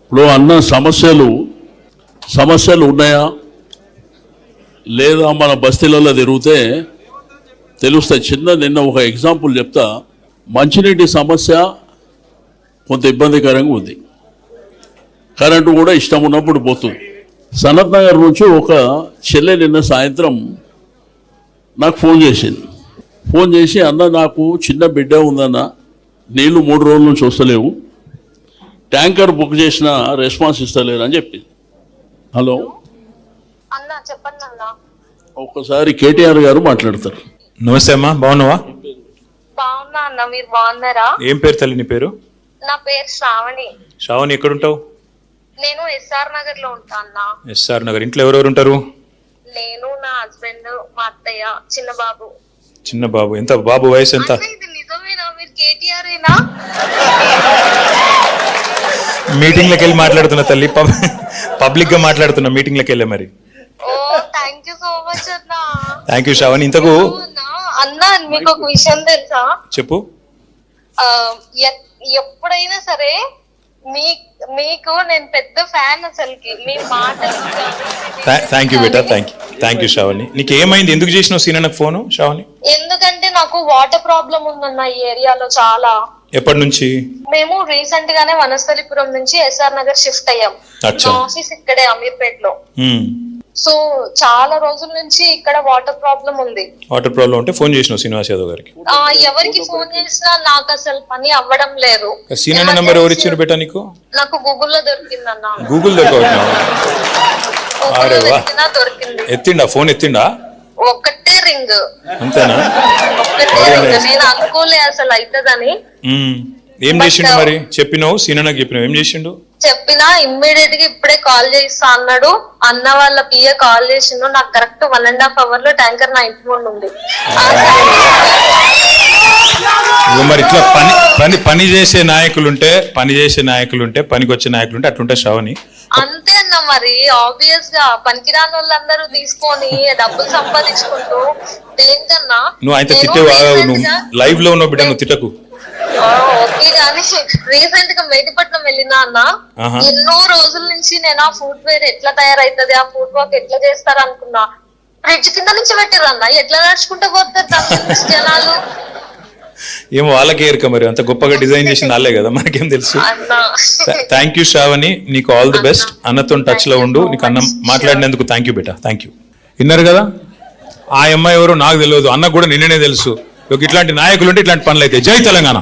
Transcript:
ఇప్పుడు అన్న సమస్యలు ఉన్నాయా లేదా మన బస్తీలలో తిరిగితే తెలుస్తాయి. నిన్న ఒక ఎగ్జాంపుల్ చెప్తా. మంచినీటి సమస్య కొంత ఇబ్బందికరంగా ఉంది. కరెంటు కూడా ఇష్టం ఉన్నప్పుడు పోతుంది. సనత్ నగర్ నుంచి ఒక చెల్లె నిన్న సాయంత్రం నాకు ఫోన్ చేసి అన్న నాకు చిన్న బిడ్డ ఉందన్న, నీళ్ళు 3 రోజుల నుంచి వస్తలేవు, ట్యాంకర్ బుక్ చేసిన రెస్పాన్స్ ఇస్తలేరు అని చెప్పింది. హలో అన్న, చెప్పండి అన్న. ఒక్కసారి కేటీఆర్ గారు మాట్లాడతారు. నమస్తే అమ్మా, బాగున్నావా? బాగున్నా అన్న, మీరు బాగున్నారా? ఏం పేరు తల్లి నీ పేరు? నా పేరు శ్రావణి. శ్రావణి, ఎక్కడ ఉంటావు? నేను ఎస్ఆర్ నగర్ లో ఉంటా అన్న. ఎస్ఆర్ నగర్. ఇంట్లో ఎవరెవరు ఉంటారు? నేను, నా హస్బెండ్, మా అత్తయ్య, చిన్న బాబు. చిన్న బాబు. ఎంత బాబు వయసు ఎంత? ఇది నిజమేనా? మీరు కేటీఆర్ ఏనా? మీటింగ్ లకి వెళ్ళి మాట్లాడుతున్నా తల్లి, పబ్లిక్ గా మాట్లాడుతున్నా మీటింగ్ లకి వెళ్ళే. మరి ఓ, థ్యాంక్ యూ సో మచ్ అన్న. Thank you Sravani. ఇంతకు అన్న, మీకు ఒక విషయం తెలుసా? చెప్పు. ఎప్పుడైనా సరే మీకు నేను పెద్ద ఫ్యాన్. అసలుకి మీ మాటలు. థ్యాంక్ యూ బేటా, థ్యాంక్ యూ శ్రావణి. నీకు ఏమైంది? ఎందుకు చేసినావు సీన్ నాకు ఫోను శ్రావణి? ఎందుకంటే నాకు వాటర్ ప్రాబ్లం ఉందన్న ఈ ఏరియాలో చాలా. ఎప్పటి నుంచి? మేము రీసెంట్ గానే వనస్థలిపురం నుంచి ఎస్ఆర్ నగర్ షిఫ్ట్ అయ్యాం. ఆఫీస్ ఇక్కడే అమీర్పేట్ లో. సో చాలా రోజుల నుంచి ఇక్కడ వాటర్ ప్రాబ్లం ఉంది. వాటర్ ప్రాబ్లం ఉంటే ఫోన్ చేసినావు శ్రీనివాస్ యాదవ్ గారికి? ఎవరికి ఫోన్ చేసినా నాకు అసలు పని అవ్వడం లేదు. సీన్ నెంబర్ ఎవరు ఇచ్చారు బేటా నీకు? నాకు గూగుల్లో దొరికిందన్న. గూగుల్ దొరికిందా? దొరికింది. ఎత్తిండా ఫోన్? ఎత్తిండా? ఒక్కటే రింగ్. అంతేనా? నేను అనుకోలే అసలు అవుతుందని. ఏం చేసిండు మరి? చెప్పినావు సీనన్నకి చెప్పినావు, ఏం చేసిండు? చెప్పినా ఇమ్మీడియట్ గా ఇప్పుడే కాల్ చేస్తా అన్నాడు. అన్న వాళ్ళ పిఏ కాల్ చేసిండు. నాకు కరెక్ట్ 1.5 hours లో ట్యాంకర్ నా ఇంటి ముందు ఉంది. మరి ఇట్లా పని చేసే నాయకులుంటే పనికి వచ్చే నాయకులుంటే అట్లుంటే శ్రావణి. అంతే అన్న. మరి ఆబ్వియస్ గా పనికిరాని వాళ్ళందరూ తీసుకొని డబ్బులు సంపాదించుకుంటూ దేనికన్నా. నువ్వు అయితే తిట్టేవా? నువ్వు లైవ్ లో ఉన్నావు బిడ్డ, నువ్వు తిట్టకు. ఓకే కానీ రీసెంట్ గా మేటిపట్నం వెళ్ళినా అన్న. ఎన్నో రోజుల నుంచి నేను ఆ ఫుడ్ వేర్ ఎట్లా తయారైతుంది, ఆ ఫుడ్ వర్క్ ఎట్లా చేస్తారు అనుకున్నా. ఫ్రిడ్జ్ కింద నుంచి పెట్టారు అన్న. ఎట్లా నడుచుకుంటూ పోతారు దాని జనాలు? ఏమో వాళ్ళకే ఎరక. మరి అంత గొప్పగా డిజైన్ చేసిన వాళ్ళే కదా, మనకేం తెలుసు. థ్యాంక్ యూ శ్రావణి, నీకు ఆల్ ది బెస్ట్. అన్నతో టచ్ లో ఉండు. నీకు అన్న మాట్లాడినందుకు థ్యాంక్ యూ బేటా, థ్యాంక్ యూ. విన్నారు కదా, ఆ అమ్మాయి ఎవరో నాకు తెలియదు, అన్నకు కూడా నిన్ననే తెలుసు. ఇట్లాంటి నాయకులు ఉంటే ఇట్లాంటి పనులు అయితే. జై తెలంగాణ.